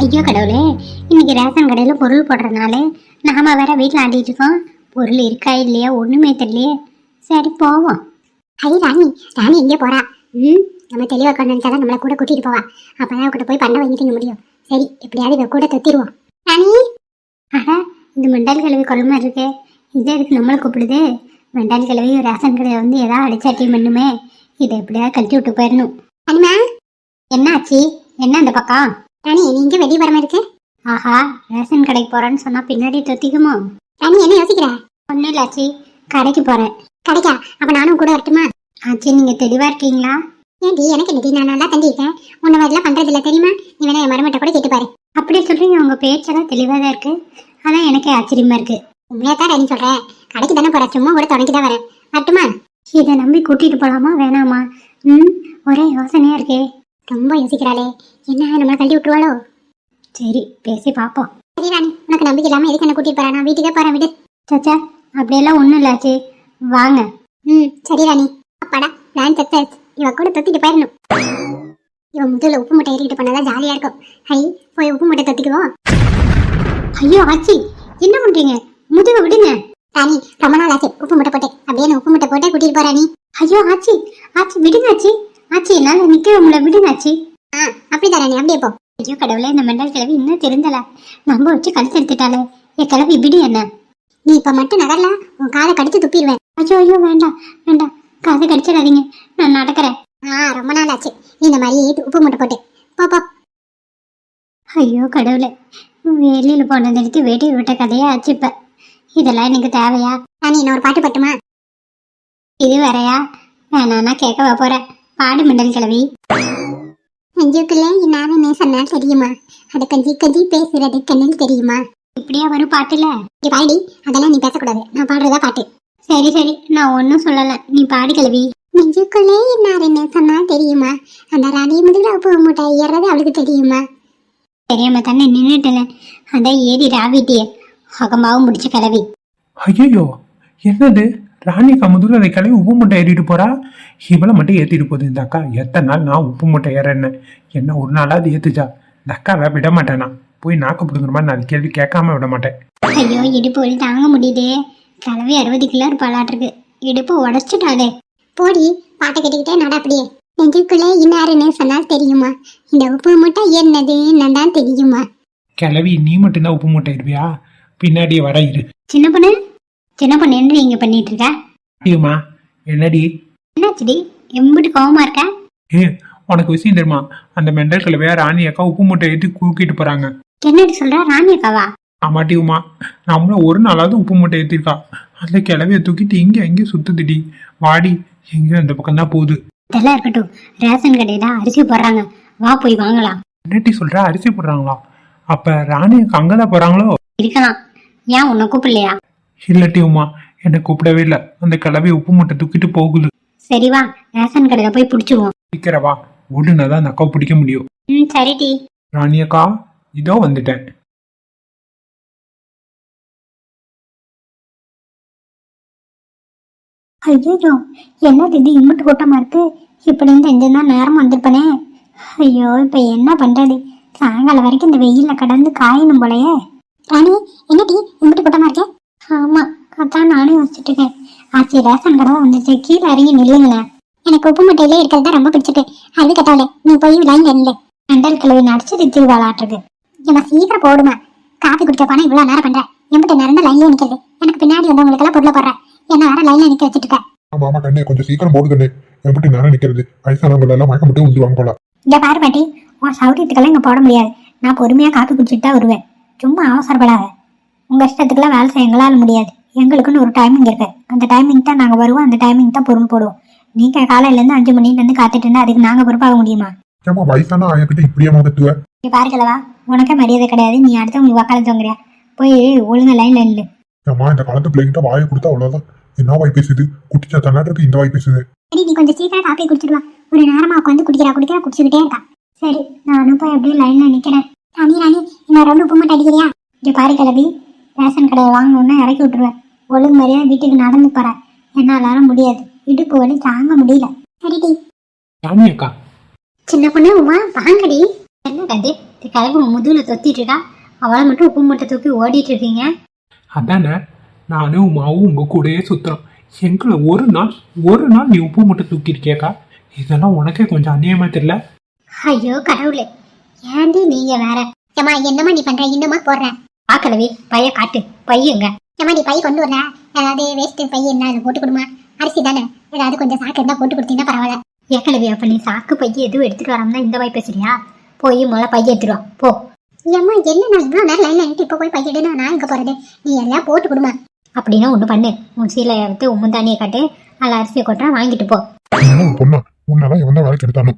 ஐயோ கடவுளே, இன்னைக்கு ரேஷன் கடையில பொருள் போடுறதுனால நாம வேற வீட்டில் ஆண்டிட்டு இருக்கோம். பொருள் இருக்கா இல்லையா ஒண்ணுமே தெரியலையே. சரி போவோம். ஐ ராணி, ராணி எங்கே போறா? நம்ம தெளிவா கொண்டு வந்தாலும் நம்மளை கூட கூட்டிட்டு போவா. அப்பதான் கூட போய் பண்ண வாங்கிட்டு முடியும். சரி, எப்படியாவது இவ கூட தொத்திடுவோம். ராணி, ஆஹா, இந்த மெண்டல் கிழவி கொள்மை இருக்கு. இதை எதுக்கு நம்மளை கூப்பிடுது? மெண்டல் கிழவி ரேஷன் கடையை வந்து ஏதாவது அடிச்சாட்டி பண்ணுமே. இதை எப்படியாவது கழட்டி விட்டு போயிடணும். அனிமா, என்ன ஆச்சு? என்ன அந்த பக்கம்? ராணி, நீங்க வெளியே வர மாதிரி இருக்கு. ஆஹா, ரேஷன் கடைக்கு போறேன்னு சொன்னா பின்னாடி தொத்திக்குமோ? ராணி, என்ன யோசிக்கிற? ஒன்னும் இல்ல ஆச்சி, கடைக்கு போறேன். கடைக்கா? அப்ப நானும் கூட வரட்டுமா? ஆச்சி, நீங்க தெளிவா இருக்கீங்களா? ஏன்டி, எனக்கு என்னடி, நான் நல்லா தண்டி இருக்கேன். உன்ன மாதிரிலாம் பண்றது இல்ல தெரியுமா? நீ வேணா என் மருமட்ட கூட கேட்டு பாரு. அப்படி சொல்றீங்க, உங்க பேச்செல்லாம் தெளிவா தான் இருக்கு. அதான் எனக்கே ஆச்சரியமா இருக்கு. உண்மையாத்தான் ராணி சொல்றேன். கடைக்கு தானே போற, சும்மா கூட துணைக்குதான் வரேன். வரட்டுமா? இதை நம்பி கூட்டிட்டு போலாமா வேணாமா? ஒரே யோசனையா இருக்கே. ரொம்ப யோசிக்கிறாளே, என்ன நம்மளை கழட்டி விட்டுருவாளோ? சரி, பேசி பாப்போம். சரி ராணி, உனக்கு நம்பிக்கை இல்லாம எதுக்கு என்ன கூட்டிட்டு போறேன்? நான் வீட்டுக்கே போறேன், விடு. சச்சா, அப்படியெல்லாம் ஒண்ணும் இல்லாச்சு, வாங்க. சரி ராணி. அப்பாடா, நான் தத்த இவ கூட தொத்திட்டு போயிடணும். இவன் முதல்ல உப்பு மூட்டை ஏறிக்கிட்டு பண்ணாதான் ஜாலியா இருக்கும். ஹை, போய் உப்பு மூட்டை தொத்திக்குவோம். ஐயோ ஆச்சி, என்ன பண்றீங்க? முதுக விடுங்க. ராணி, ரொம்ப நாள் ஆச்சு உப்பு மூட்டை போட்டு. அப்படியே உப்பு மூட்டை போட்டே கூட்டிட்டு போறா நீ. ஐயோ ஆச்சி, ஆச்சி விடுங்க ஆச்சி. ஆச்சி, என்னால நிக்க உங்களை விடுங்க ஆச்சி. அப்படிதான் ராணி, அப்படியே போ. ஐயோ கடவுளே, இந்த மெண்டல் கிழவி இன்னும் தெரிஞ்சல. நம்ம வச்சு கழுத்து எடுத்துட்டாலே. என் கிழவி விடு என்ன. நீ இப்ப மட்டும் நகரல, உன் காதை கடிச்சு துப்பிடுவேன். ஐயோ ஐயோ, வேண்டாம் வேண்டாம், காதை கடிச்சிடாதீங்க, நான் நடக்கிறேன். ரொம்ப நாள் ஆச்சு இந்த மாதிரி உப்பு மூட்டை போட்டு. பாப்பா. ஐயோ கடவுளே, வெளியில போனது எடுத்து வேட்டி விட்ட கதையே ஆச்சு. இப்ப இதெல்லாம் எனக்கு தேவையா? நான் இன்னொரு பாட்டு பட்டுமா? இது வேறையா? வேணானா கேட்கவா போறேன். பாடு மெண்டல் கிழவி. நெஞ்சுக்குள்ளே இன்னாருன்னு சொன்னால் தெரியுமா? அது கஞ்சி கஞ்சி பேசுறது கண்ணில் தெரியுமா? இப்படியா வரும் பாட்டுல? நீ பாடி, அதெல்லாம் நீ பேசக்கூடாது. நான் பாடுறதா பாட்டு. சரி சரி, நான் ஒன்னும் சொல்லல, நீ பாடி கிழவி. நெஞ்சுக்குள்ளே இன்னாருன்னு சொன்னால் தெரியுமா? அந்த ராணி முதல்ல உப்பு மூட்டை ஏறது அவளுக்கு தெரியுமா? தெரியாம தானே நின்றுட்டல, அதான் ஏறி ராவிட்டிய அகம்பாவும் முடிச்ச கிளவி. ஐயோ, என்னது? ராணி கமுதுல கிளவி உப்பு மூட்டை ஏறிட்டு போறா. இவளை மட்டும் ஏத்திட்டு போகுது இந்த அக்கா. எத்தனை நாள் நான் உப்பு மூட்டை ஏறேன்னு என்ன ஒரு நாளாவது ஏத்துச்சா? இந்த அக்காவை விட மாட்டேனா? போய் நாக்கு பிடுங்குற மாதிரி நான் கேள்வி கேட்காம விட மாட்டேன். ஐயோ, இடுப்பு வலி தாங்க முடியுது. கிளவி 60 கிலோ இருப்பாளாட்டிருக்கு. இடுப்பு உடச்சிட்டாலே. போடி, பாட்டை கேட்டுக்கிட்டே நட. அப்படியே நெஞ்சுக்குள்ளே இன்னாருன்னு சொன்னால் தெரியுமா? இந்த உப்பு மூட்டை என்னது என்னதான் தெரியுமா? கிளவி, நீ மட்டும்தான் உப்பு மூட்டை இருப்பியா? பின்னாடியே வர இரு. சின்ன பொண்ணு, சின்ன பொண்ணு என்ன இங்க பண்ணிட்டு இருக்க? ஐயோமா, என்னடி என்னாச்சுடி, எம்பிட்டு கோவமா இருக்க? உனக்கு விஷயம் தெரியுமா? அந்த மெண்டல் கிழவியா ராணி அக்கா உப்பு மூட்டை ஏற்றி தூக்கிட்டு போறாங்க. என்னடி சொல்ற? ராணி அக்காவா? ஆமாட்டியுமா, நம்மள ஒரு நாளாவது உப்பு மூட்டை ஏற்றிருக்கா. அந்த கிழவிய தூக்கிட்டு இங்க எங்கேயும் சுத்துதுடி. வாடி, எங்கேயும் அந்த பக்கம் தான் போகுது. இதெல்லாம் இருக்கட்டும், ரேஷன் கடையில அரிசி போடுறாங்க, வா போய் வாங்கலாம். என்னட்டி சொல்ற? அரிசி போடுறாங்களா? அப்ப ராணி அக்கா அங்கதான் போறாங்களோ? இருக்கலாம். ஏன் உன்னை கூப்பிடலையா? இல்லட்டி உமா, என்னை கூப்பிடவே இல்லை. அந்த கிளவி உப்பு மூட்டை தூக்கிட்டு போகுது. சரி வா, ரேஷன் கடையில போய் பிடிச்சிருவோம். சீக்கிரவா, ஓடுனாதான் அந்த அக்காவை பிடிக்க முடியும். சரி டி. ராணி அக்கா, இதோ வந்துட்டேன். ஐயோ, என்னது இது இம்புட்டு கூட்டமா இருக்கு? இப்படி தெரிஞ்சிருந்தா நேரம் வந்திருப்பனே. ஐயோ, இப்ப என்ன பண்றது? சாயங்காலம் வரைக்கும் இந்த வெயில்ல கடந்து காயணும் போலயே. ராணி, என்னடி இம்புட்டு கூட்டமா இருக்கே? ஆமா, அதான் நானும் யோசிச்சுட்டு இருக்கேன். ஆச்சு, ரேஷன் கடை வந்துச்சு, கீழே இறங்கி நில்லுங்களேன். எனக்கு உப்பு மூட்டையிலே இருக்கிறது ரொம்ப பிடிச்சிருக்கு. அது கட்டாலே நீ போய் லைன்ல நில்லு. அண்டல் கிழவி நடிச்சு திருவாளாட்டுருக்கு. இவன் சீக்கிரம் போடுமா. காஃபி குடிக்க போனா இவ்வளவு நேரம் பண்ற. எம்பிட்டு நேரம் லைன்ல நிக்கிறது. எனக்கு பின்னாடி வந்தவங்களுக்கு எல்லாம் பொருளை போடுற. என்ன வேற லைன்ல நிக்க வச்சுட்டு இருக்க. ஆமா கண்ணே, கொஞ்சம் சீக்கிரம் போடு கண்ணே. எப்படி நேரம் நிக்கிறது? வயசானவங்க எல்லாம் மயக்கம் மட்டும் விழுந்துருவாங்க போல. இங்க பாரு பாட்டி, உன் சௌரியத்துக்கெல்லாம் இங்க போட முடியாது. நான் பொறுமையா காப்பி குடிச்சிட்டு தான் வருவேன். சும்மா அவசரப்படாத. உங்க இஷ்டத்துக்குலாம் வேலை செய்ய எங்களால முடியாது. எங்களுக்குன்னு ஒரு டைமிங் இருக்கு. அந்த டைமிங் தான் நாங்க வருவோம். அந்த டைமிங் தான் பொருள் போடுவோம். நீங்க காலையில இருந்து 5 மணில இருந்து காத்துட்டு இருந்தா அதுக்கு நாங்க பொறுப்பாக முடியுமா? ஏமா வயசான ஆயக்கிட்ட இப்படியே மாத்துவ? நீ பாருக்கலவா, உனக்கே மரியாதை கிடையாது. நீ அடுத்தவங்களுக்கு வக்காலத்து வாங்குறியா? போய் ஒழுங்கா லைன்ல நில்லு. ஏமா, இந்த காலத்து பிள்ளைகிட்ட வாயை கொடுத்தா அவ்வளவுதான். என்ன வாய் பேசுது? குட்டிச்சா தன்னாட்டு இந்த வாய் பேசுது. சரி, நீ கொஞ்சம் சீக்கிரம் காப்பி குடிச்சிடுவா. ஒரு நேரமா உட்காந்து குடிக்கிறா குடிச்சுக்கிட்டே இருக்கா. சரி, நானும் போய் அப்படியே லைன்ல நிக்கிறேன். ராணி ராணி, இன்னும் 2 உப்பு மூட்டை அடிக்கிறியா? இங்க பாரு கிளவி, ரேஷன் கடையை வாங்கணும்னா இறக்கி விட்டுருவேன். ஒழுங்கு மாதிரியா வீட்டுக்கு நடந்து போற. என்னால முடியாது, இடுப்பு வலி தாங்க முடியல. சரிடி. ராணி அக்கா, சின்ன பொண்ணு உமா, வாங்கடி. என்ன கண்டு இந்த கிளம்பி முதுகில் தொத்திட்டு இருக்கா, அவளை மட்டும் உப்பு மூட்டை தூக்கி ஓடிட்டு இருக்கீங்க. அதானே நானும் உமாவும் உங்க கூடயே சுத்துறோம். எங்களை ஒரு நாள் நீ உப்பு மூட்டை தூக்கியிருக்கேக்கா. இதெல்லாம் உனக்கே கொஞ்சம் அநியாயமா தெரியல? ஐயோ கடவுளே, ஏண்டி நீங்க வேற. ஏமா என்னம்மா நீ பண்ற, இன்னமா போடுற பாக்கலவி பைய காட்டு, பையங்க. ஏமா நீ பை கொண்டு வர, ஏதாவது வேஸ்ட் பை என்ன அதை போட்டு கொடுமா, அரிசி தானே, ஏதாவது கொஞ்சம் சாக்கு இருந்தா போட்டு கொடுத்தீங்கன்னா பரவாயில்ல. ஏக்கலவி அப்ப நீ சாக்கு பை எதுவும் எடுத்துட்டு வராம இந்த வாய் பேசுறியா? போய் முதல்ல பைய எடுத்துருவா போ. ஏம்மா என்ன நான் இவ்வளோ நேரம் லைன்ல நின்று இப்போ போய் பை எடுனா நான் இங்கே போறது, நீ எல்லாம் போட்டு கொடுமா. அப்படின்னா ஒன்று பண்ணு, உன் சீலை எடுத்து உம்மன் தானியை காட்டு, அதில் அரிசியை கொட்டுறா வாங்கிட்டு போ. பொண்ணா உன்னால எவன் தான் வேலைக்கு எடுத்தானோ.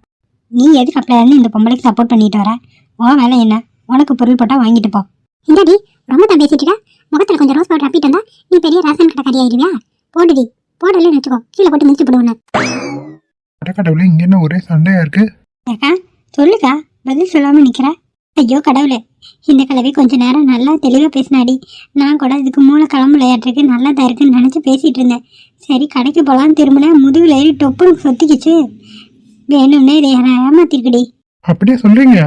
நீ எதுக்கு அப்படியே இருந்து இந்த பொம்பளைக்கு சப்போர்ட் பண்ணிட்டு வர? உன் வேலை என்ன? உனக்கு பொருள் போட்டா வாங்கிட்டு போ. இந்தாடி ரொம்ப தான் பேசிட்டு இருக்க, முகத்துல கொஞ்சம் ரோஸ் பவுடர் அப்பிட்டு வந்தா நீ பெரிய ரேஷன் கடை கறியாயிருவியா? போடுடி, போடலன்னு வச்சுக்கோ, கீழே போட்டு மிதிச்சு போடுவேன். கடவுளே, இங்க என்ன ஒரே சண்டையா இருக்கு? ஏக்கா சொல்லுக்கா, பதில் சொல்லாம நிக்கிற. ஐயோ கடவுளே, இந்த கிழவி கொஞ்ச நேரம் நல்லா தெளிவா பேசினாடி. நான் கூட இதுக்கு மூளை கிளம்புலையாட்டிருக்கு, நல்லா தான் இருக்குன்னு நினைச்சு பேசிட்டு இருந்தேன். சரி கடைக்கு போலான்னு திரும்பினேன், முதுகுல ஏறி டொப்புன்னு சொத்திக்கிச்சு. வேணும்னே இதை ஏமாத்திருக்குடி. அப்படியே சொல்றீங்க?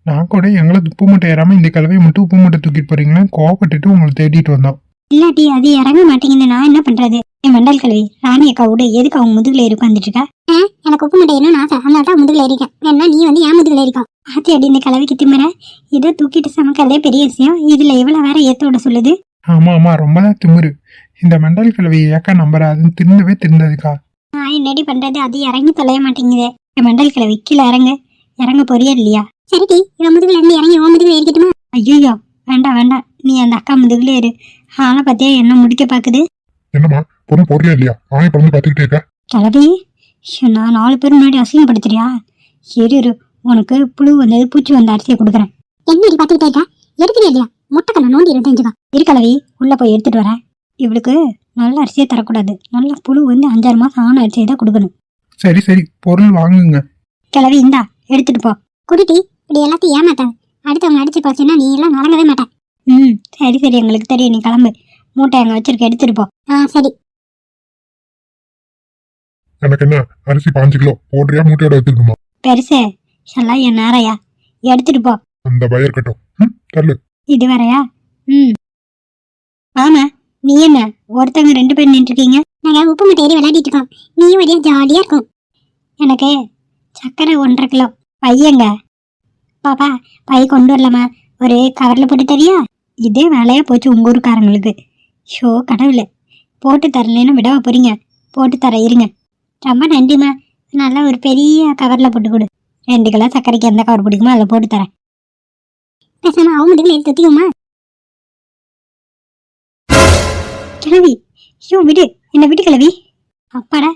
நான் கூட எங்களை உப்பு மூட்டை ஏறாம இந்த கிழவையை மட்டும் உப்பு மூட்டை தூக்கிட்டு போறீங்களா கோவப்பட்டுட்டு உங்களை தேடிட்டு வந்தோம். இல்லாட்டி அது இறங்க மாட்டேங்குது, நான் என்ன பண்றது? என் மண்டல் கழுவி ராணி அக்கா விடு, எதுக்கு அவங்க முதுகுல ஏறி உட்காந்துட்டு இருக்கா? எனக்கு உப்பு மூட்டை ஏறணும் ஆசை, அதனால தான் முதுகுல ஏறிக்கேன். வேணா நீ வந்து ஏன் முதுகுல ஏறிக்கா? ஆத்தி அடி இந்த கிழவிக்கு திமிர, இதை தூக்கிட்டு சமைக்கிறதே பெரிய விஷயம், இதுல எவ்வளவு வேற ஏத்த விட சொல்லுது. ஆமா ஆமா, ரொம்பதான் திமிரு. இந்த மெண்டல் கிழவியை ஏக்கா நம்புறாதுன்னு திருந்தவே திருந்ததுக்கா. நான் என்னடி பண்றது, அது இறங்கி தொலைய மாட்டேங்குது. என் மண்டல் கிழவி கீழே இறங்க போறியா இல்லையா? சரிடி, இவன் முதுகுல இருந்து இறங்கி உன் முதுகுல ஏறிக்கிட்டுமா? ஐயோ வேண்டாம் வேண்டாம், நீ அந்த அக்கா முதுகுல ஏறு. ஆனா பத்தியா என்ன முடிக்க பாக்குது. என்னம்மா பொருள் போடுறியா இல்லையா? ஆணைய பறந்து பாத்துக்கிட்டே இருக்க. கிளவி நான் 4 பேர் முன்னாடி அசிங்கப்படுத்துறியா? இரு உனக்கு புழு வந்தது பூச்சி வந்த அரிசியை கொடுக்குறேன். என்னடி பாத்துக்கிட்டே இருக்கா? எடுத்துறியா இல்லையா? முட்டைக்கண்ண நோண்டி தெரிஞ்சுக்கா. இருக்கலவி உள்ள போய் எடுத்துட்டு வரேன். இவளுக்கு நல்ல அரிசியை தரக்கூடாது, நல்ல புழு வந்து 5-6 மாசம் ஆன அரிசியை தான் கொடுக்கணும். சரி சரி, பொருள் வாங்குங்க. கிளவி இந்தா எடுத்துட்டு போ. குடிட்டி இப்படி எல்லாத்தையும் ஏமாத்த, அடுத்தவங்க அடிச்சு போச்சுன்னா நீ எல்லாம் நலங்கவே மாட்டேன். சரி சரி, எங்களுக்கு தெரியும், நீ கிளம்பு. மூட்டை அங்க வச்சிருக்க, எடுத்துட்டு போ. சரி. எனக்கு என்ன அரிசி 5 கிலோ போடுறியா, மூட்டையோட எடுத்துக்கணுமா? பெருசே எல்லாம் என் நேரையா, எடுத்துட்டு போ. அந்த பயம் இருக்கட்டும். தள்ளு. இது வேறையா? ஆமா, நீ என்ன ஒருத்தவங்க 2 பேர் நின்று இருக்கீங்க? நாங்க உப்பு மூட்டை ஏறி விளையாடிட்டு இருக்கோம், நீ வழியா ஜாலியா இருக்கும். எனக்கு சக்கரை 1.5 கிலோ பையங்க. பாப்பா பை கொண்டு வரலாமா? ஒரு கவர்ல போட்டு தரியா? இதே வேலையா போச்சு உங்க ஊருக்காரங்களுக்கு. ஷோ கடவுளே, போட்டு தரலன்னு விடவா போறீங்க? போட்டு தர இருங்க. ரொம்ப நன்றிம்மா, நல்லா ஒரு பெரிய கவர்ல போட்டு கொடு. 2 கிலோ சக்கரைக்கு எந்த கவர் பிடிக்குமோ அதில் போட்டு தரேன். பேசாம அவங்க முதுகுல எடுத்து வச்சுக்கோமா? கிழவி ஐயோ விடு, என்ன விடு கிழவி. அப்பாடா,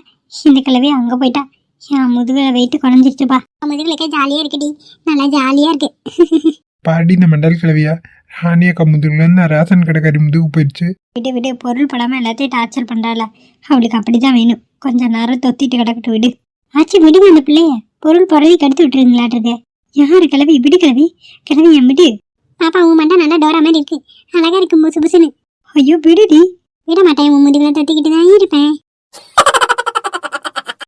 இந்த கிழவி அங்க போயிட்டா. என் முதுகுல வெயிட்டு குறைஞ்சிருச்சுப்பா. முதுகுலக்கே ஜாலியா இருக்குடி, நல்லா ஜாலியா இருக்கு. பாடி இந்த மெண்டல் கிழவியா? ராணியக்கா முதுகுல இருந்து ரேஷன் கடைக்காரி முதுகு போயிடுச்சு. விடு பொருள் படாம எல்லாத்தையும் டார்ச்சர் பண்றாள, அவளுக்கு அப்படிதான் வேணும். கொஞ்ச நேரம் தொத்திட்டு கிடக்கட்டு விடு. ஆச்சு விடுங்க அந்த பிள்ளைய, பொருள் பொறவி கடுத்து விட்டுருங்களாட்டு. யாரு கிழவி? விடு கிழவி, கிழவி என் விடு. பாப்பா உன் மண்டை நல்லா டோரா மாதிரி இருக்கு, அழகா இருக்கு புசு புசுன்னு. ஐயோ விடுடி. விட மாட்டேன், உன் முதுகுல தொத்திக்கிட்டு தான் இருப்பேன்.